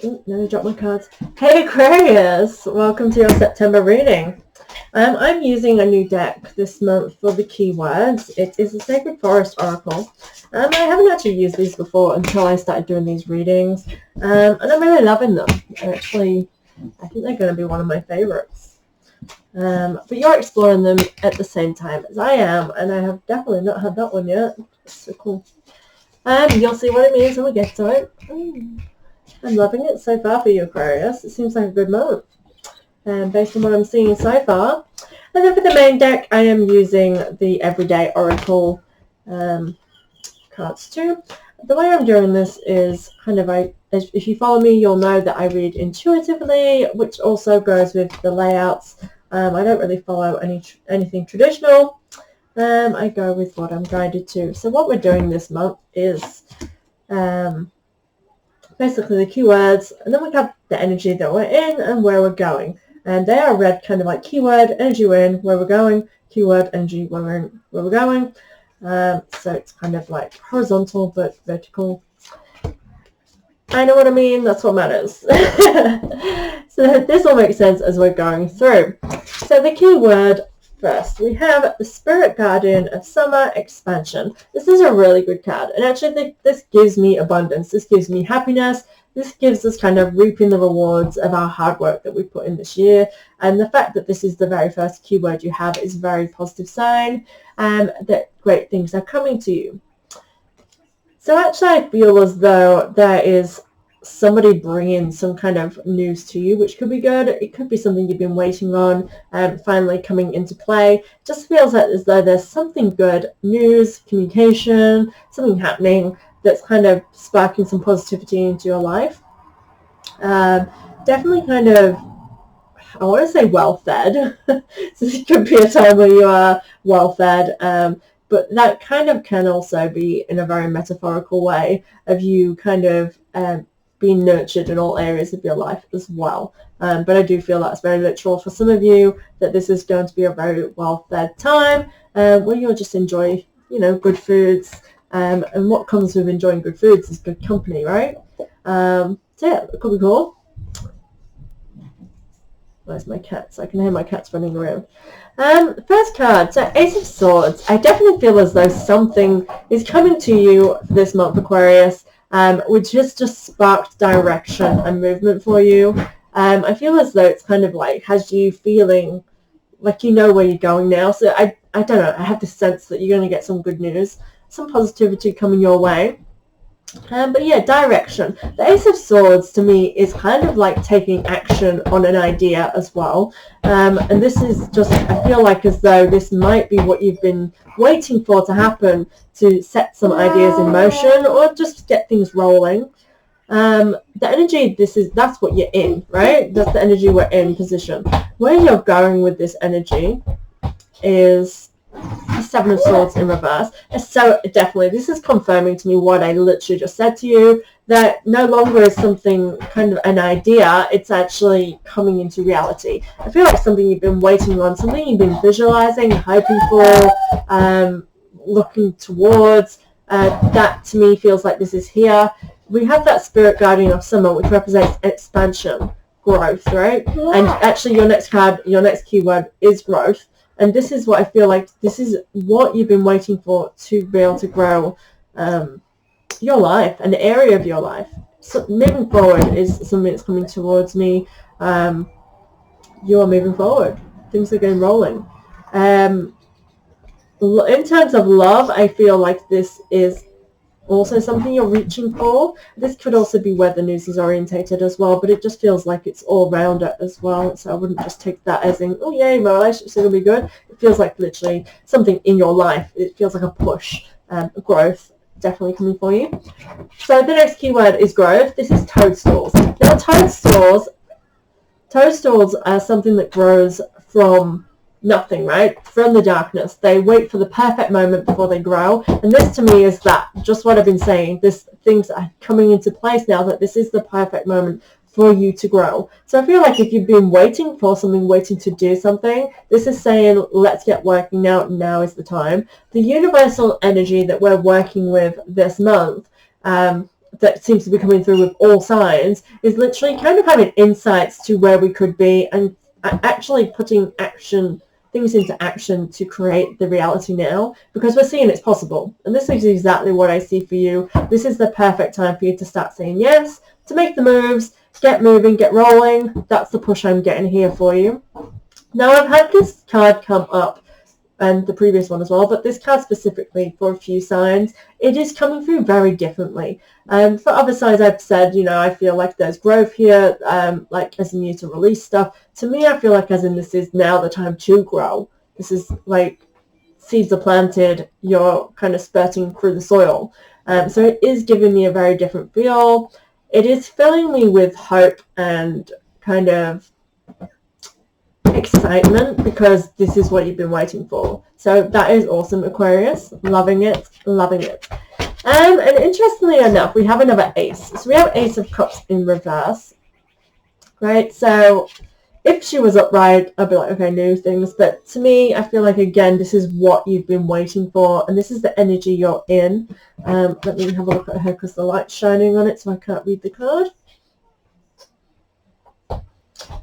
Ooh, let me drop my cards. Hey Aquarius, welcome to your September reading. I'm using a new deck this month for the keywords. It is the Sacred Forest Oracle. I haven't actually used these before until I started doing these readings, and I'm really loving them. Actually, I think they're going to be one of my favorites. But you're exploring them at the same time as I am, and I have definitely not had that one yet. It's so cool. You'll see what it means when we get to it. I'm loving it so far for you, Aquarius. It seems like a good month, based on what I'm seeing so far. And then for the main deck, I am using the Everyday Oracle cards too. The way I'm doing this is kind of, if you follow me, you'll know that I read intuitively, which also goes with the layouts. I don't really follow anything traditional. I go with what I'm guided to. So what we're doing this month is basically the keywords, and then we have the energy that we're in and where we're going. And they are read kind of like keyword, energy we're in, where we're going, keyword, energy where we're going. So it's kind of like horizontal but vertical. I know what I mean, that's what matters. So this will make sense as we're going through. So the keyword first, we have the Spirit Guardian of Summer Expansion. This is a really good card, and actually this gives me abundance. This gives me happiness. This gives us kind of reaping the rewards of our hard work that we put in this year. And the fact that this is the very first keyword you have is a very positive sign that great things are coming to you. So actually I feel as though there is somebody bringing some kind of news to you, which could be good. It could be something you've been waiting on, finally coming into play. It just feels like as though there's something good, news, communication, something happening that's kind of sparking some positivity into your life. Definitely kind of, I want to say well-fed. So it could be a time where you are well-fed, but that kind of can also be in a very metaphorical way of you kind of being nurtured in all areas of your life as well. But I do feel that's very literal for some of you, that this is going to be a very well-fed time where you'll just enjoy, good foods. And what comes with enjoying good foods is good company, right? So yeah, it could be cool. Where's my cats? I can hear my cats running around. First card, so Ace of Swords. I definitely feel as though something is coming to you this month, Aquarius, which has just sparked direction and movement for you. I feel as though it's kind of like has you feeling like you know where you're going now. So I don't know, I have this sense that you're going to get some good news, some positivity coming your way. But yeah, direction. The Ace of Swords to me is kind of like taking action on an idea as well. And this is just, I feel like as though this might be what you've been waiting for to happen, to set some ideas in motion or just get things rolling. The energy, that's what you're in, right? That's the energy we're in position. Where you're going with this energy is the Seven of Swords in reverse. So definitely this is confirming to me what I literally just said to you, that no longer is something kind of an idea, it's actually coming into reality. I feel like something you've been waiting on, something you've been visualizing, hoping for, looking towards, that to me feels like this is here. We have that Spirit Guardian of Summer, which represents expansion, growth, right? Yeah. And actually your next card, your next keyword is growth. And this is what I feel like, this is what you've been waiting for to be able to grow your life, an area of your life. So moving forward is something that's coming towards me. You are moving forward. Things are getting rolling. In terms of love, I feel like this is also something you're reaching for. This could also be where the news is orientated as well, but it just feels like it's all rounder as well. So I wouldn't just take that as in, oh yay, my relationship's going to be good. It feels like literally something in your life. It feels like a push, growth definitely coming for you. So the next keyword is growth. This is toadstools. Now toadstools are something that grows from nothing, right? From the darkness. They wait for the perfect moment before they grow. And this to me is that, just what I've been saying, things are coming into place now, that this is the perfect moment for you to grow. So I feel like if you've been waiting for something, waiting to do something, this is saying, let's get working now. Now is the time. The universal energy that we're working with this month, that seems to be coming through with all signs is literally kind of having insights to where we could be and actually putting things into action to create the reality now, because we're seeing it's possible. And this is exactly what I see for you. This is the perfect time for you to start saying yes, to make the moves, get moving, get rolling. That's the push I'm getting here for you. Now, I've had this card come up, and the previous one as well, but this card specifically for a few signs, it is coming through very differently. For other signs, I've said, I feel like there's growth here, like as in you to release stuff. To me, I feel like as in this is now the time to grow. This is like seeds are planted, you're kind of spurting through the soil. So it is giving me a very different feel. It is filling me with hope and kind of excitement, because this is what you've been waiting for. So that is awesome, Aquarius. Loving it, loving it. And interestingly enough, we have another ace. So we have Ace of Cups in reverse, right? So if she was upright, I'd be like, okay, new things. But to me, I feel like, again, this is what you've been waiting for, and this is the energy you're in. Let me have a look at her because the light's shining on it, so I can't read the card.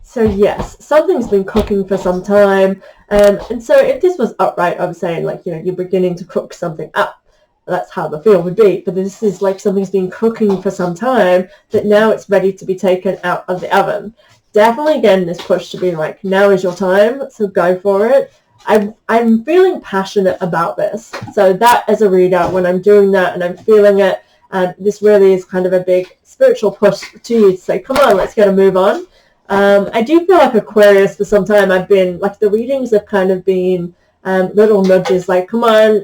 So yes, something's been cooking for some time, and so if this was upright, I was saying, like, you're beginning to cook something up. That's how the feel would be. But this is like something's been cooking for some time, that now it's ready to be taken out of the oven. Definitely getting this push to be like, now is your time, so go for it. I'm feeling passionate about this. So that as a reader, when I'm doing that and I'm feeling it, this really is kind of a big spiritual push to you to say, come on, let's get a move on. I do feel like Aquarius for some time I've been, like, the readings have kind of been little nudges, like, come on,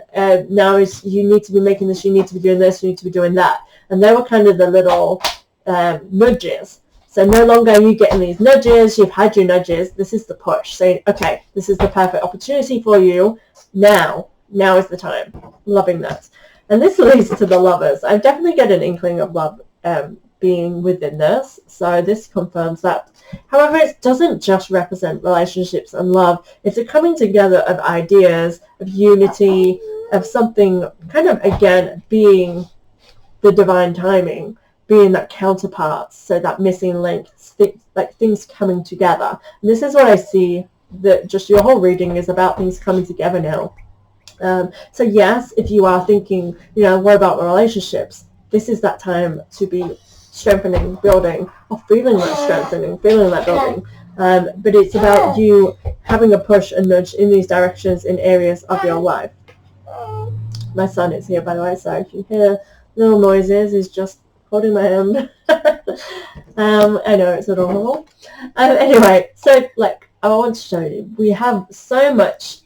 now you need to be making this, you need to be doing this, you need to be doing that. And they were kind of the little nudges. So no longer are you getting these nudges, you've had your nudges, this is the push, saying, okay, this is the perfect opportunity for you, now is the time. Loving that. And this leads to the Lovers. I definitely get an inkling of love being within this, so this confirms that. However, it doesn't just represent relationships and love. It's a coming together of ideas, of unity, of something kind of, again, being the divine timing, being that counterparts, so that missing link, like things coming together. And this is what I see, that just your whole reading is about things coming together now. So yes, if you are thinking, what about relationships? This is that time to be strengthening, building, or feeling that strengthening, feeling that building. But it's about you having a push and nudge in these directions in areas of your life. My son is here, by the way, so if you hear little noises, he's just holding my hand. I know, it's adorable. Anyway, so, like, I want to show you, we have so much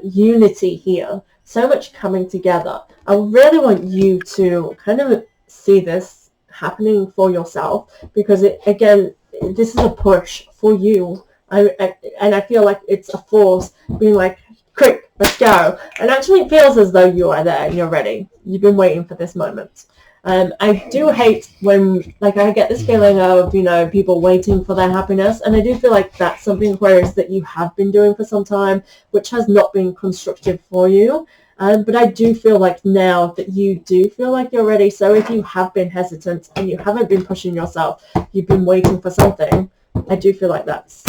unity here, so much coming together. I really want you to kind of see this happening for yourself, because again, this is a push for you. And I feel like it's a force being like, quick, let's go. And actually it feels as though you are there and you're ready. You've been waiting for this moment. I do hate when, like, I get this feeling of, people waiting for their happiness. And I do feel like that's something, Aquarius, that you have been doing for some time, which has not been constructive for you. But I do feel like now that you do feel like you're ready. So if you have been hesitant and you haven't been pushing yourself, you've been waiting for something, I do feel like that's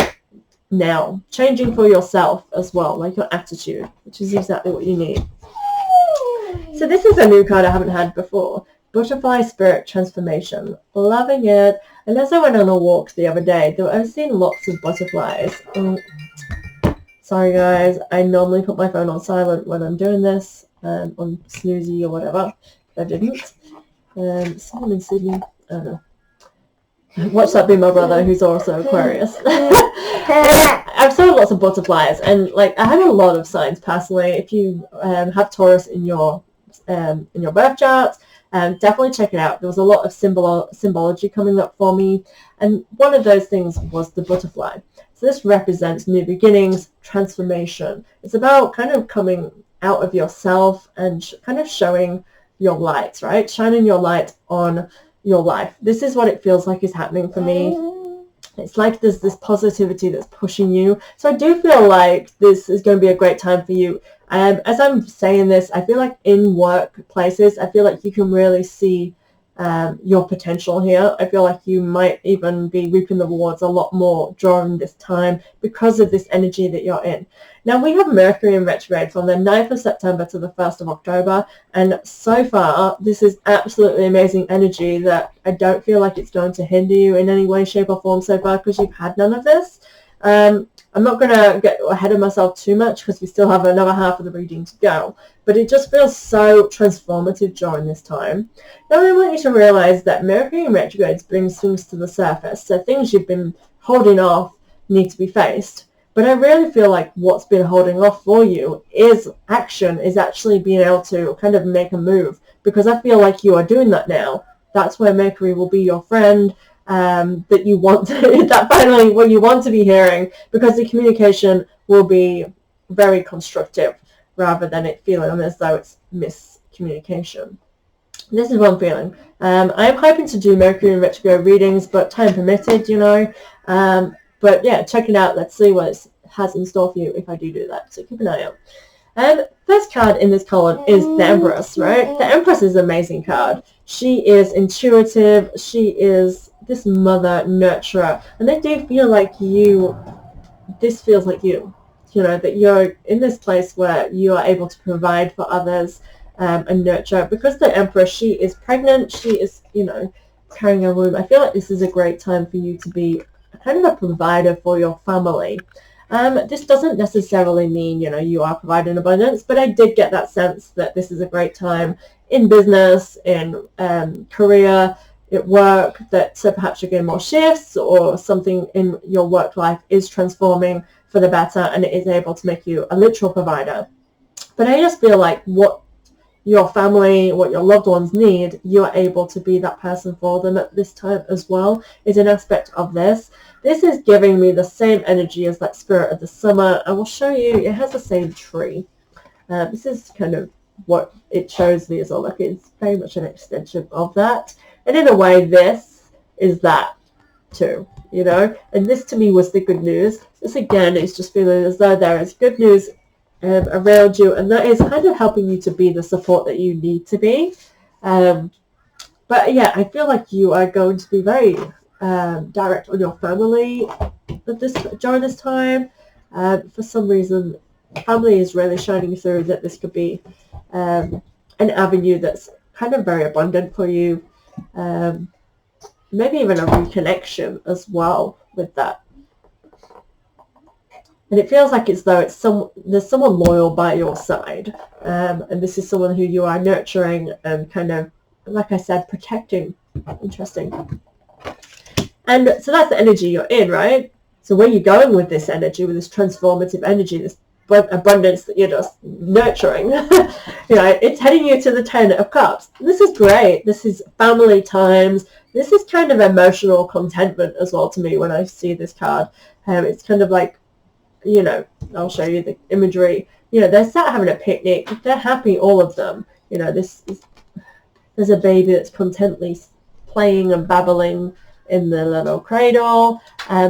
now changing for yourself as well, like your attitude, which is exactly what you need. So this is a new card I haven't had before. Butterfly Spirit Transformation. Loving it. And as I went on a walk the other day, I was seeing lots of butterflies. Sorry guys, I normally put my phone on silent when I'm doing this, on snoozy or whatever, but I didn't. Someone in Sydney, I don't know. Watch that be my brother, who's also Aquarius. I've seen lots of butterflies, and like I have a lot of signs personally. If you have Taurus in your birth chart, definitely check it out. There was a lot of symbology coming up for me, and one of those things was the butterfly. So this represents new beginnings, transformation. It's about kind of coming out of yourself and kind of showing your light, right? Shining your light on your life. This is what it feels like is happening for me. It's like there's this positivity that's pushing you. So I do feel like this is going to be a great time for you. As I'm saying this, I feel like in workplaces, I feel like you can really see your potential here. I feel like you might even be reaping the rewards a lot more during this time because of this energy that you're in. Now we have Mercury in retrograde from the 9th of September to the 1st of October, and so far this is absolutely amazing energy that I don't feel like it's going to hinder you in any way, shape or form so far because you've had none of this. I'm not going to get ahead of myself too much because we still have another half of the reading to go, but it just feels so transformative during this time. Now I want you to realize that Mercury in retrograde brings things to the surface, so things you've been holding off need to be faced. But I really feel like what's been holding off for you is action, is actually being able to kind of make a move, because I feel like you are doing that now. That's where Mercury will be your friend, that you want to, that finally what you want to be hearing, because the communication will be very constructive rather than it feeling as though it's miscommunication. This is what I'm feeling. I'm hoping to do Mercury in retrograde readings, but time permitted, you know. But yeah, check it out. Let's see what it has in store for you if I do that. So keep an eye out. First card in this column is the Empress, right? The Empress is an amazing card. She is intuitive. She is this mother nurturer. And I do feel like this feels like you know, that you're in this place where you are able to provide for others and nurture. Because the Empress, she is pregnant. She is, you know, carrying a womb. I feel like this is a great time for you to be kind of a provider for your family. This doesn't necessarily mean, you know, you are providing abundance, but I did get that sense that this is a great time in business, in career, at work, that so perhaps you're getting more shifts or something in your work life is transforming for the better and it is able to make you a literal provider. But I just feel like what your family, what your loved ones need, you are able to be that person for them at this time as well, is an aspect of this. This is giving me the same energy as that spirit of the summer. I will show you, it has the same tree. This is kind of what it shows me as well, like it's very much an extension of that. And in a way, this is that too, you know. And this to me was the good news. This again is just feeling as though there is good news around you, and that is kind of helping you to be the support that you need to be. But yeah, I feel like you are going to be very direct on your family during this time. For some reason, family is really shining through that this could be an avenue that's kind of very abundant for you. Maybe even a reconnection as well with that. And it feels like it's though there's someone loyal by your side, and this is someone who you are nurturing and kind of, like I said, protecting. Interesting. And so that's the energy you're in, right? So where you're going with this energy, with this transformative energy, this abundance that you're just nurturing, you know, it's heading you to the 10 of Cups. This is great. This is family times. This is kind of emotional contentment as well to me when I see this card. It's kind of like, you know, I'll show you the imagery. You know, they're sat having a picnic. They're happy, all of them. You know, there's a baby that's contently playing and babbling in the little cradle,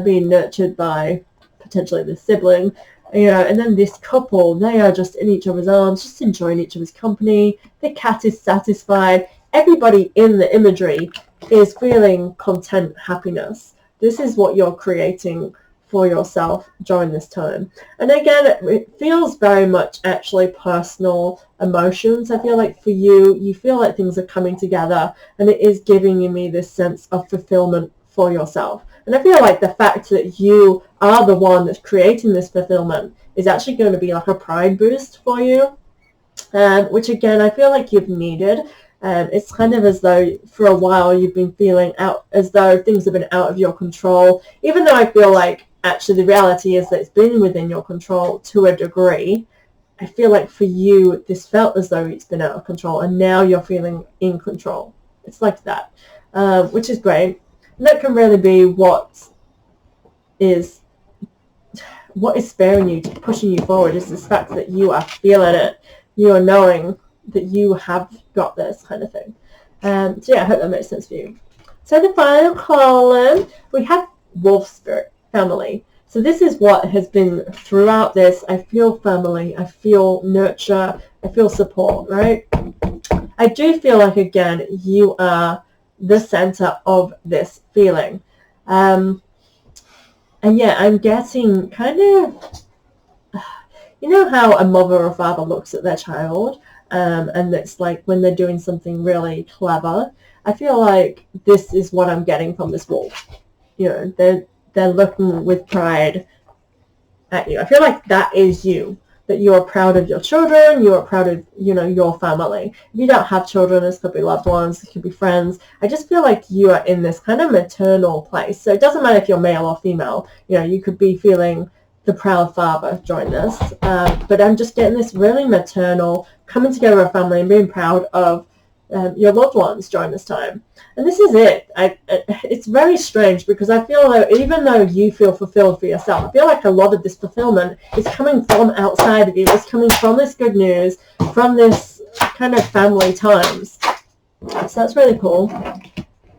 being nurtured by potentially the sibling. You know, and then this couple, they are just in each other's arms, just enjoying each other's company. The cat is satisfied. Everybody in the imagery is feeling content, happiness. This is what you're creating for yourself during this time. And again, it feels very much actually personal emotions. I feel like for you, you feel like things are coming together, and it is giving me this sense of fulfillment for yourself. And I feel like the fact that you are the one that's creating this fulfillment is actually going to be like a pride boost for you, which again, I feel like you've needed. It's kind of as though for a while you've been feeling out as though things have been out of your control, even though I feel like actually the reality is that it's been within your control to a degree. I feel like for you, this felt as though it's been out of control, and now you're feeling in control. It's like that, which is great. And that can really be what is sparing you, pushing you forward, is this fact that you are feeling it. You are knowing that you have got this kind of thing. So yeah, I hope that makes sense for you. So the final column, we have Wolf Spirit, family. So this is what has been throughout this. I feel family, I feel nurture, I feel support, right? I do feel like, again, you are the center of this feeling. And yeah, I'm getting kind of, you know how a mother or father looks at their child, and it's like when they're doing something really clever. I feel like this is what I'm getting from this wolf. You know, they're looking with pride at you. I feel like that is you, that you are proud of your children, you are proud of, you know, your family. If you don't have children, this could be loved ones, it could be friends. I just feel like you are in this kind of maternal place. So it doesn't matter if you're male or female. You know, you could be feeling the proud father during this. But I'm just getting this really maternal, coming together a family and being proud of your loved ones during this time. And this is it. It's very strange because I feel like even though you feel fulfilled for yourself, I feel like a lot of this fulfillment is coming from outside of you. It's coming from this good news, from this kind of family times. So that's really cool.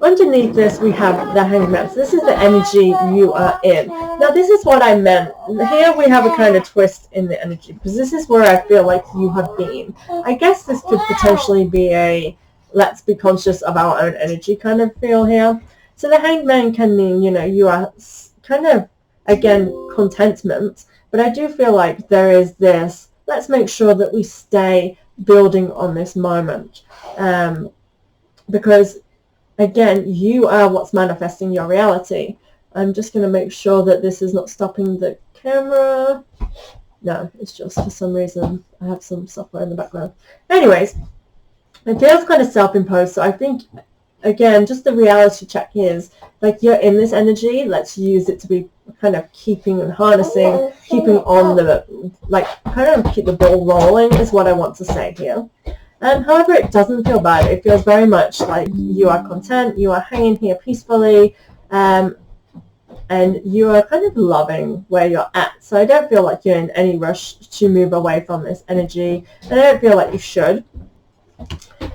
Underneath this, we have the Hangman. So this is the energy you are in. Now, this is what I meant. Here we have a kind of twist in the energy because this is where I feel like you have been. I guess this could potentially be a let's be conscious of our own energy kind of feel here. So the Hangman can mean, you know, you are kind of, again, contentment. But I do feel like there is this, let's make sure that we stay building on this moment. Because again, you are what's manifesting your reality. I'm just going to make sure that this is not stopping the camera. No, it's just for some reason I have some software in the background. Anyways, it feels kind of self-imposed. So I think, again, just the reality check is, like, you're in this energy. Let's use it to be kind of keeping and harnessing, keeping on the, like, kind of keep the ball rolling is what I want to say here. However, it doesn't feel bad. It feels very much like you are content, you are hanging here peacefully, and you are kind of loving where you're at. So I don't feel like you're in any rush to move away from this energy, and I don't feel like you should.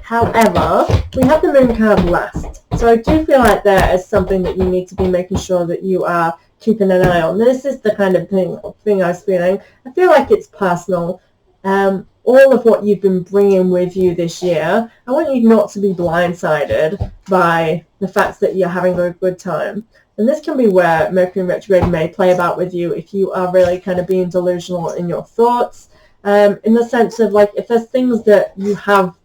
However, we have the moon card last. So I do feel like there is something that you need to be making sure that you are keeping an eye on. This is the kind of thing I was feeling. I feel like it's personal. All of what you've been bringing with you this year, I want you not to be blindsided by the fact that you're having a good time. And this can be where Mercury retrograde may play about with you if you are really kind of being delusional in your thoughts, in the sense of, like, if there's things that you have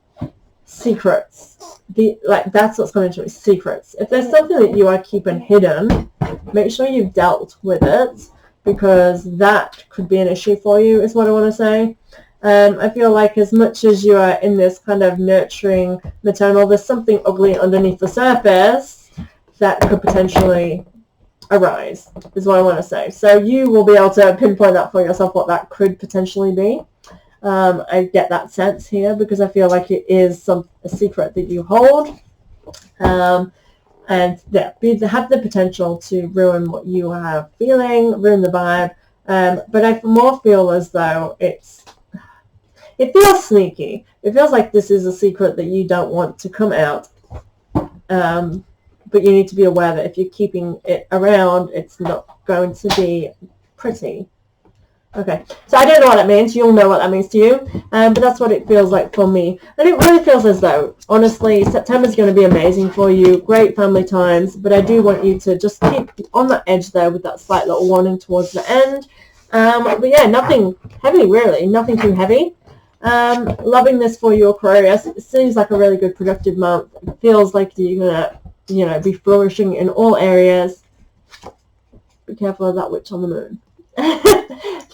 secrets, that's what's coming to me, secrets. If there's something that you are keeping hidden, make sure you've dealt with it, because that could be an issue for you, is what I want to say. I feel like as much as you are in this kind of nurturing maternal, there's something ugly underneath the surface that could potentially arise, is what I want to say. So you will be able to pinpoint that for yourself, what that could potentially be. I get that sense here because I feel like it is a secret that you hold. And yeah, have the potential to ruin what you are feeling, ruin the vibe. But I more feel as though it feels sneaky. It feels like this is a secret that you don't want to come out. But you need to be aware that if you're keeping it around, it's not going to be pretty. Okay, so I don't know what that means. You'll know what that means to you. But that's what it feels like for me. And it really feels as though, honestly, September's going to be amazing for you. Great family times. But I do want you to just keep on that edge there with that slight little warning towards the end. But yeah, nothing heavy, really. Nothing too heavy. Loving this for you, Aquarius. It seems like a really good productive month. It feels like you're gonna, you know, be flourishing in all areas. Be careful of that witch on the moon.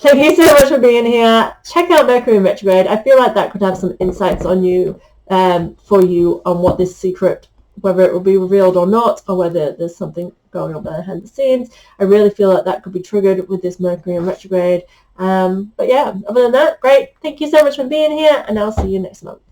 Thank you so much for being here. Check out Mercury in retrograde. I feel like that could have some insights on you, for you, on what this secret, whether it will be revealed or not, or whether there's something going on behind the scenes. I really feel like that could be triggered with this Mercury in retrograde. But yeah, other than that, great. Thank you so much for being here, and I'll see you next month.